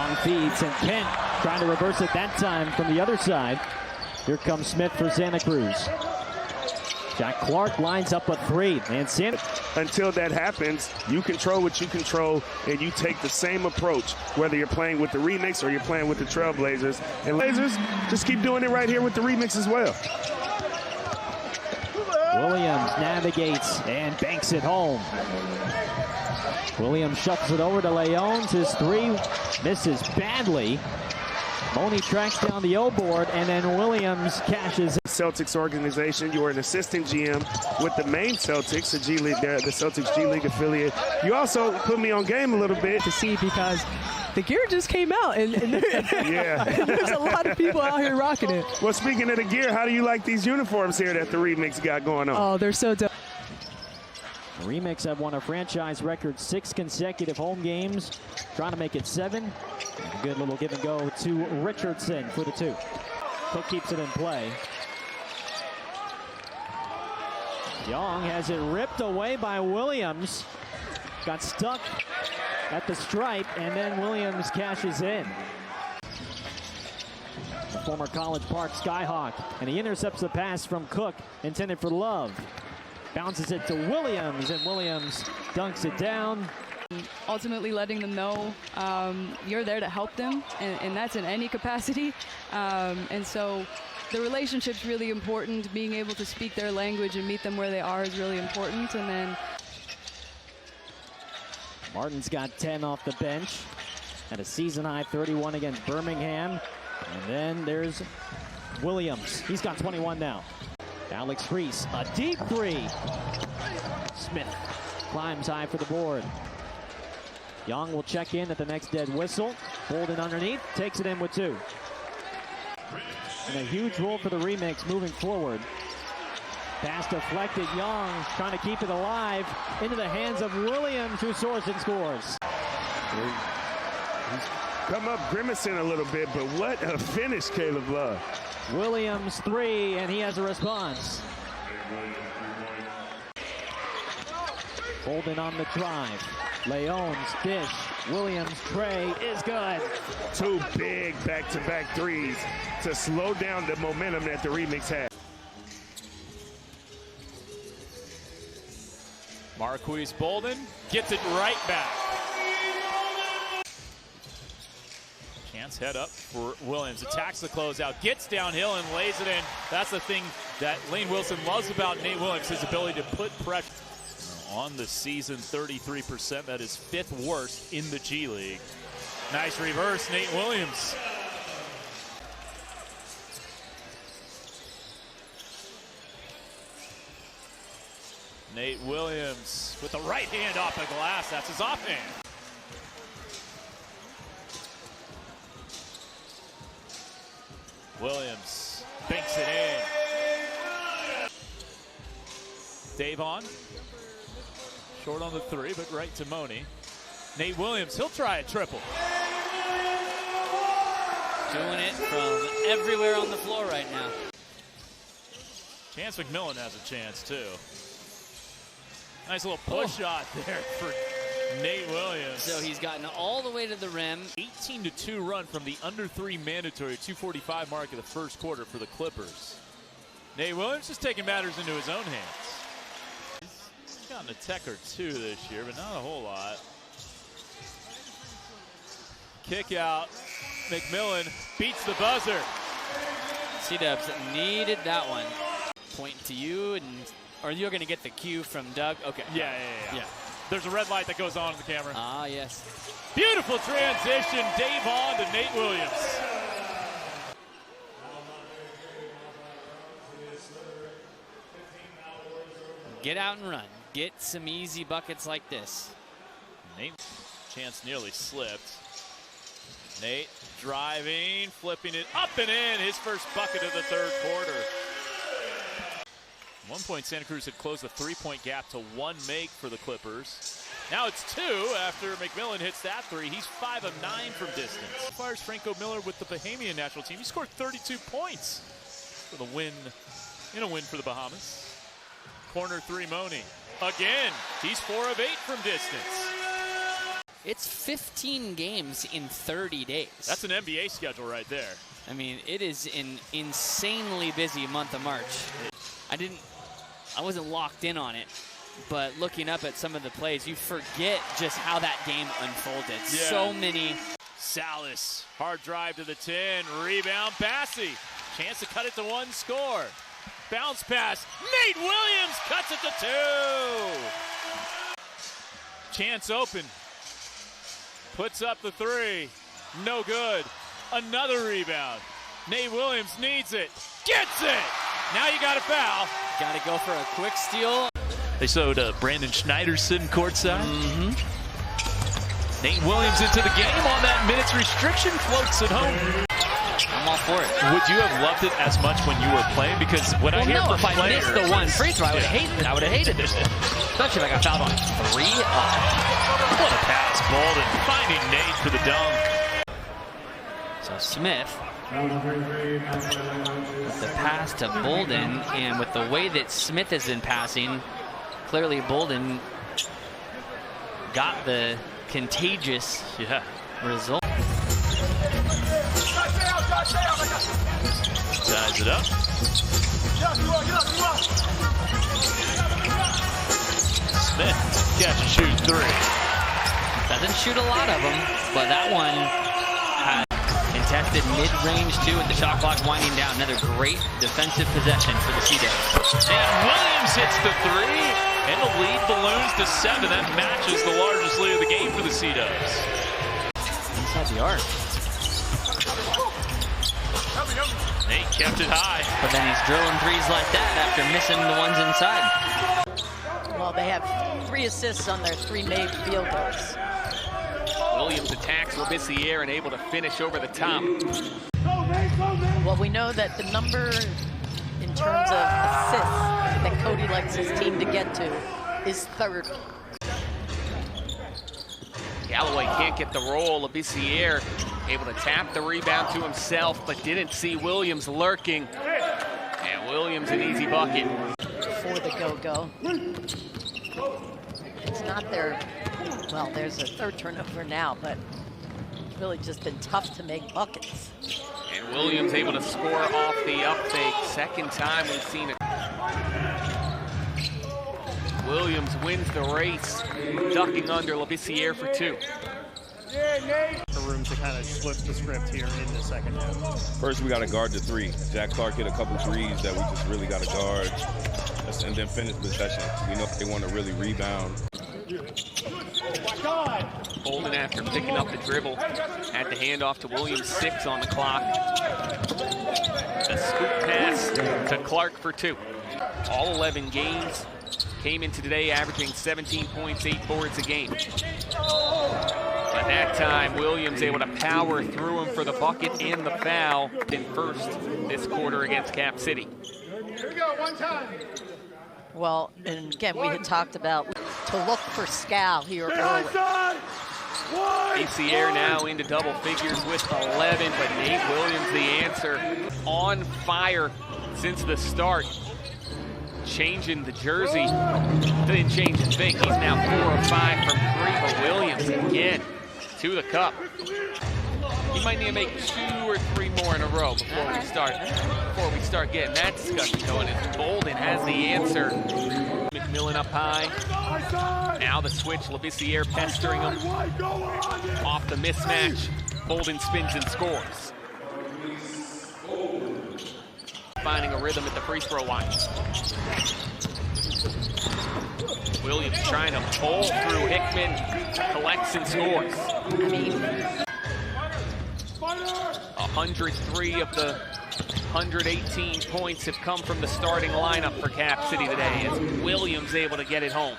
Young feeds, and Kent trying to reverse it that time from the other side. Here comes Smith for Santa Cruz. Jack Clark lines up a three, and Santa. Until that happens, you control what you control, and you take the same approach, whether you're playing with the remix or you're playing with the Trailblazers. And Blazers, just keep doing it right here with the remix as well. Williams navigates and banks it home. Williams shuffles it over to Leones. His three misses badly. Money tracks down the O-board, and then Williams cashes. Celtics organization, you are an assistant GM with the main Celtics, the G League, the Celtics G League affiliate. You also put me on game a little bit to see, because the gear just came out, and yeah, there's a lot of people out here rocking it. Well, speaking of the gear, how do you like these uniforms here that the Remix got going on? Oh, they're so dope. The Remix have won a franchise record 6 consecutive home games, trying to make it 7. A good little give and go to Richardson for the 2. Cook keeps it in play. Young has it ripped away by Williams. Got stuck at the stripe, and then Williams cashes in. The former College Park Skyhawk, and he intercepts the pass from Cook, intended for Love. Bounces it to Williams, and Williams dunks it down. Ultimately letting them know you're there to help them, and that's in any capacity. And so the relationship's really important. Being able to speak their language and meet them where they are is really important. And then Martin's got 10 off the bench at a season-high 31 against Birmingham. And then there's Williams. He's got 21 now. Alex Reese, a deep three. Smith climbs high for the board. Young will check in at the next dead whistle. Bolden underneath, takes it in with 2. And a huge role for the Remix moving forward. Pass deflected, Young trying to keep it alive into the hands of Williams, who soars and scores. He's come up grimacing a little bit, but what a finish, Caleb Love. Williams 3, and he has a response. Bolden on the drive. Leones, dish. Williams, tray is good. 2 big back-to-back threes to slow down the momentum that the Remix had. Marquise Bolden gets it right back. Chance head up for Williams. Attacks the closeout, gets downhill and lays it in. That's the thing that Lane Wilson loves about Nate Williams, his ability to put pressure. On the season, 33%. That is 5th worst in the G League. Nice reverse, Nate Williams. Nate Williams with the right hand off the glass. That's his offhand. Williams banks it in. Davon. Short on the 3, but right to Money. Nate Williams, he'll try a triple. Doing it from everywhere on the floor right now. Chance McMillan has a chance, too. Nice little push shot there for Nate Williams. So he's gotten all the way to the rim. 18-2 run from the under 3 mandatory 2:45 mark of the first quarter for the Clippers. Nate Williams just taking matters into his own hands. He's gotten a tech or 2 this year, but not a whole lot. Kick out. McMillan beats the buzzer. C-Dubs needed that one. Pointing to you, and or you're going to get the cue from Doug. Okay. Yeah. There's a red light that goes on in the camera. Ah, yes. Beautiful transition. Davon to Nate Williams. Get out and run. Get some easy buckets like this. Nate, Chance nearly slipped. Nate driving, flipping it up and in. His first bucket of the 3rd quarter. At one point, Santa Cruz had closed the 3-point gap to 1 make for the Clippers. Now it's 2 after McMillan hits that 3. He's 5 of 9 from distance. Fires Franco Miller with the Bahamian national team. He scored 32 points for the win, in a win for the Bahamas. Corner 3, Money. Again, he's 4 of 8 from distance. It's 15 games in 30 days. That's an NBA schedule right there. I mean, it is an insanely busy month of March. I wasn't locked in on it, but looking up at some of the plays, you forget just how that game unfolded. Yeah. So many. Salas, hard drive to the 10, rebound, Bassey. Chance to cut it to 1, score. Bounce pass, Nate Williams cuts it to 2. Chance open, puts up the 3, no good. Another rebound, Nate Williams needs it, gets it. Now you got a foul. Got to go for a quick steal. They showed Brandon Schneider sitting courtside. Mm-hmm. Nate Williams into the game on that minutes restriction, floats it home. I'm all for it. Would you have loved it as much when you were playing? Because what I hear if from I missed the one free throw, I would have hated it. I would have hated it. Especially if I got fouled on 3. What a pass, Bolden finding Nate for the dunk. So Smith, with the pass to Bolden, and with the way that Smith has been passing, clearly Bolden got the contagious result. Ties it up. Smith, catch and shoot 3. Doesn't shoot a lot of them, but that one had contested mid-range too with the shot clock winding down. Another great defensive possession for the Sea Devils. And Williams hits the 3, and the lead balloons to 7. That matches the largest lead of the game for the Sea Devils. Inside the arc. Nate kept it high. But then he's drilling threes like that after missing the ones inside. Well, they have 3 assists on their 3 made field goals. Williams attacks Labissiere and able to finish over the top. Well, we know that the number in terms of assists that Cody likes his team to get to is 3rd. Galloway can't get the roll. Labissiere able to tap the rebound to himself, but didn't see Williams lurking. And Williams an easy bucket. For the go-go. It's not their, well, there's a 3rd turnover now, but it's really just been tough to make buckets. And Williams able to score off the up fake. 2nd time we've seen it. Williams wins the race, ducking under Labissiere for 2. The room to kind of flip the script here in the second half. First, we got to guard the 3. Jack Clark hit a couple threes that we just really got to guard, and then finish possession. We know they want to really rebound. Bolden, after picking up the dribble, had the handoff to Williams. 6 on the clock. A scoop pass to Clark for 2. All 11 games. Came into today averaging 17 points, 8 boards a game. But that time, Williams able to power through him for the bucket and the foul in first this quarter against Cap City. Here we go, 1 time. Well, and again, we had talked about to look for Scal here early. Labissiere now into double figures with 11, but Nate Williams the answer. On fire since the start. Changing the jersey. Didn't change a thing. He's now 4 of 5 from 3, but Williams again to the cup. He might need to make 2 or 3 more in a row before we start getting that discussion going. And Bolden has the answer. McMillan up high. Now the switch. Labissiere pestering him. Off the mismatch. Bolden spins and scores. Finding a rhythm at the free throw line. Williams trying to pull through Hickman, collects and scores. 103 of the 118 points have come from the starting lineup for Cap City today, as Williams able to get it home.